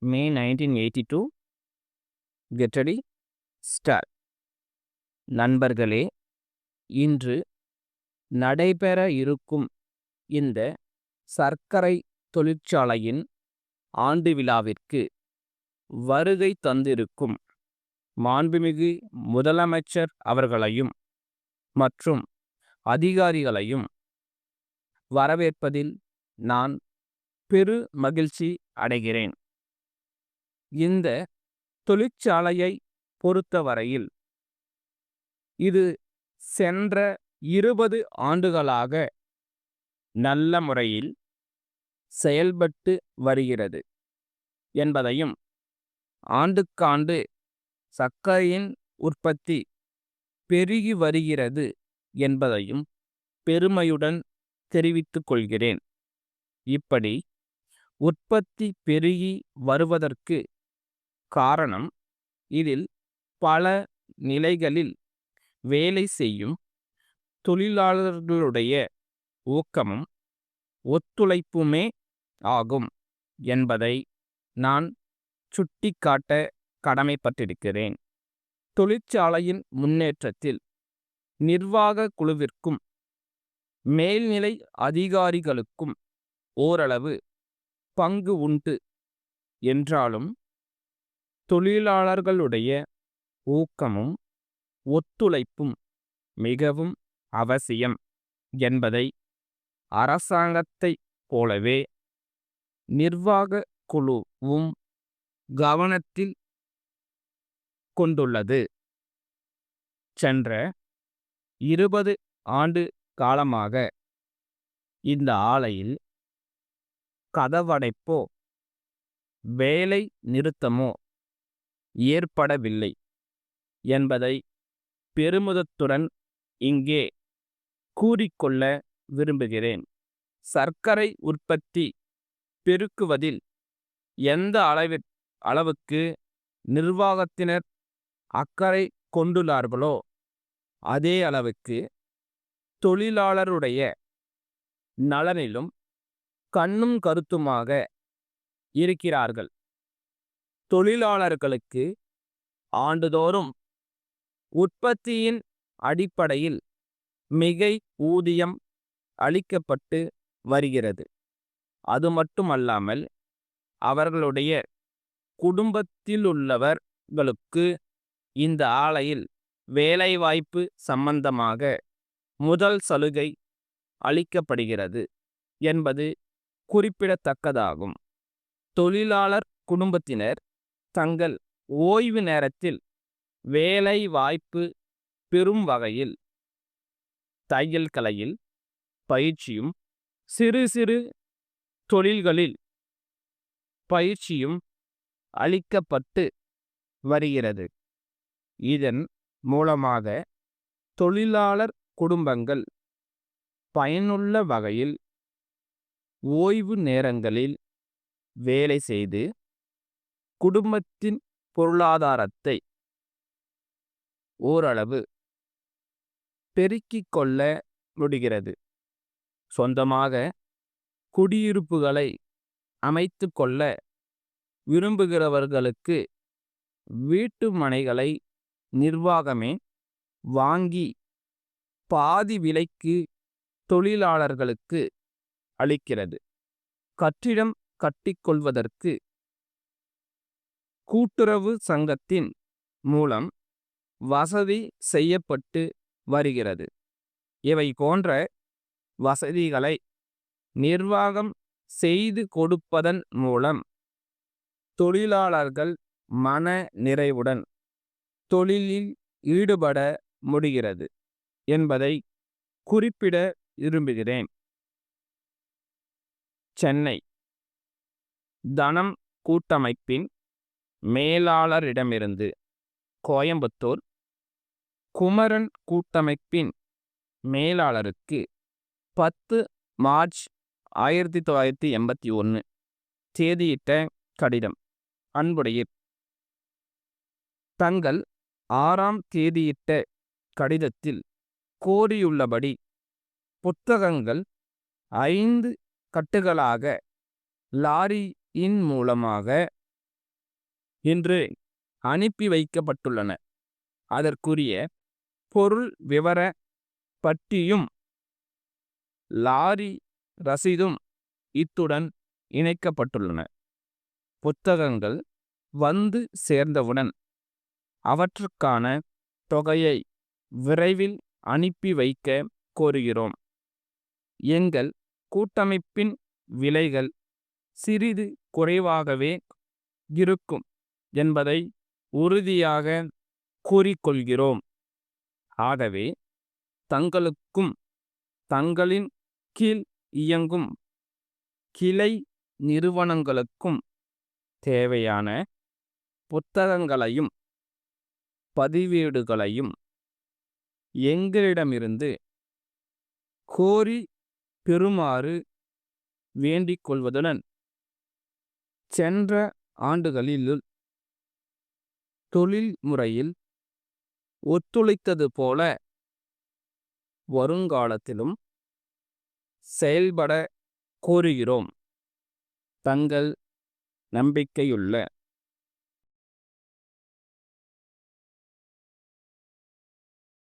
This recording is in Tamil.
May 1982. Get ready, start. நண்பர்களே, இன்று நடைபெற இருக்கும் இந்த சர்க்கரை தொழிற்சாலையின் ஆண்டு விழாவிற்கு வருகை தந்திருக்கும் மாண்புமிகு முதலமைச்சர் அவர்களையும் மற்றும் அதிகாரிகளையும் வரவேற்பதில் நான் பெரு மகிழ்ச்சி அடைகிறேன். இந்த தொழிற்சாலையை பொறுத்தவரையில் இது சென்ற 20 ஆண்டுகளாக நல்ல முறையில் செயல்பட்டு வருகிறது என்பதையும், ஆண்டுக்காண்டு சர்க்கரையின் உற்பத்தி பெருகி வருகிறது என்பதையும் பெருமையுடன் தெரிவித்துக் கொள்கிறேன். இப்படி உற்பத்தி பெருகி வருவதற்கு காரணம், இதில் பல நிலைகளில் வேலை செய்யும் தொழிலாளர்களுடைய ஊக்கமும் ஒத்துழைப்புமே ஆகும் என்பதை நான் சுட்டிக்காட்ட கடமைப்பட்டிருக்கிறேன். தொழிற்சாலையின் முன்னேற்றத்தில் நிர்வாக குழுவிற்கும் மேல்நிலை அதிகாரிகளுக்கும் ஓரளவு பங்கு உண்டு என்றாலும், தொழிலாளர்களுடைய ஊக்கமும் ஒத்துழைப்பும் மிகவும் அவசியம் என்பதை அரசாங்கத்தைப் போலவே நிர்வாக குழுவும் கவனத்தில் கொண்டுள்ளது. சென்ற 20 ஆண்டு காலமாக இந்த ஆலையில் கதவடைப்போ வேலை நிறுத்தமோ ஏற்படவில்லை என்பதை பெருமிதத்துடன் இங்கே கூறிக்கொள்ள விரும்புகிறேன். சர்க்கரை உற்பத்தி பெருக்குவதில் எந்த அளவுக்கு நிர்வாகத்தினர் அக்கறை கொண்டுள்ளார்களோ அதே அளவுக்கு தொழிலாளருடைய நலனிலும் கண்ணும் கருத்துமாக இருக்கிறார்கள். தொழிலாளர்களுக்கு ஆண்டுதோறும் உற்பத்தியின் அடிப்படையில் மிகை ஊதியம் அளிக்கப்பட்டு வருகிறது. அது மட்டுமல்லாமல் அவர்களுடைய குடும்பத்திலுள்ளவர்களுக்கு இந்த ஆலையில் வேலைவாய்ப்பு சம்பந்தமாக முதல் சலுகை அளிக்கப்படுகிறது என்பது குறிப்பிடத்தக்கதாகும். தொழிலாளர் குடும்பத்தினர் தங்கள் ஓய்வு நேரத்தில் வேலை வாய்ப்பு பெறும் வகையில் தையல் கலையில் பயிற்சியும், சிறு சிறு தொழில்களில் பயிற்சியும் அளிக்கப்பட்டு வருகிறது. இதன் மூலமாக தொழிலாளர் குடும்பங்கள் பயனுள்ள வகையில் ஓய்வு நேரங்களில் வேலை செய்து குடும்பத்தின் பொருளாதாரத்தை ஓரளவு பெருக்கிக் கொள்ள முடிகிறது. சொந்தமாக குடியிருப்புகளை அமைத்து கொள்ள விரும்புகிறவர்களுக்கு வீட்டு மனைகளை நிர்வாகமே வாங்கி பாதி விலைக்கு தொழிலாளர்களுக்கு அளிக்கிறது. கட்டிடம் கட்டிக்கொள்வதற்கு கூட்டுறவு சங்கத்தின் மூலம் வசதி செய்யப்பட்டு வருகிறது. இவை போன்ற வசதிகளை நிர்வாகம் செய்து கொடுப்பதன் மூலம் தொழிலாளர்கள் மன நிறைவுடன் தொழிலில் ஈடுபட முடிகிறது என்பதை குறிப்பிட விரும்புகிறேன். சென்னை தனம் கூட்டமைப்பின் மேலாளரிடமிருந்து கோயம்புத்தூர் குமரன் கூட்டமைப்பின் மேலாளருக்கு 10 மார்ச் 1981 தேதியிட்ட கடிதம். அன்புடைய தங்கள் 6ஆம் தேதியிட்ட கடிதத்தில் கோரியுள்ளபடி புத்தகங்கள் 5 கட்டுகளாக லாரியின் மூலமாக என்று அனுப்பி வைக்கப்பட்டுள்ளன. அதற்குரிய பொருள் விவர பட்டியும் லாரி ரசீதும் இத்துடன் இணைக்கப்பட்டுள்ளன. புத்தகங்கள் வந்து சேர்ந்தவுடன் அவற்றுக்கான தொகையை விரைவில் அனுப்பி வைக்க கோருகிறோம். எங்கள் கூட்டமைப்பின் விலைகள் சிறிது குறைவாகவே இருக்கும் என்பதை உறுதியாக கூறிக்கொள்கிறோம். ஆகவே தங்களுக்கும் தங்களின் கீழ் இயங்கும் கிளை நிறுவனங்களுக்கும் தேவையான புத்தகங்களையும் பதிவேடுகளையும் எங்களிடமிருந்து கோரி பெறுமாறு வேண்டிக் கொள்வதுடன், சென்ற ஆண்டுகளில் தொழில் முறையில் ஒத்துழைத்தது போல வருங்காலத்திலும் செயல்பட கோருகிறோம். தங்கள் நம்பிக்கையுள்ள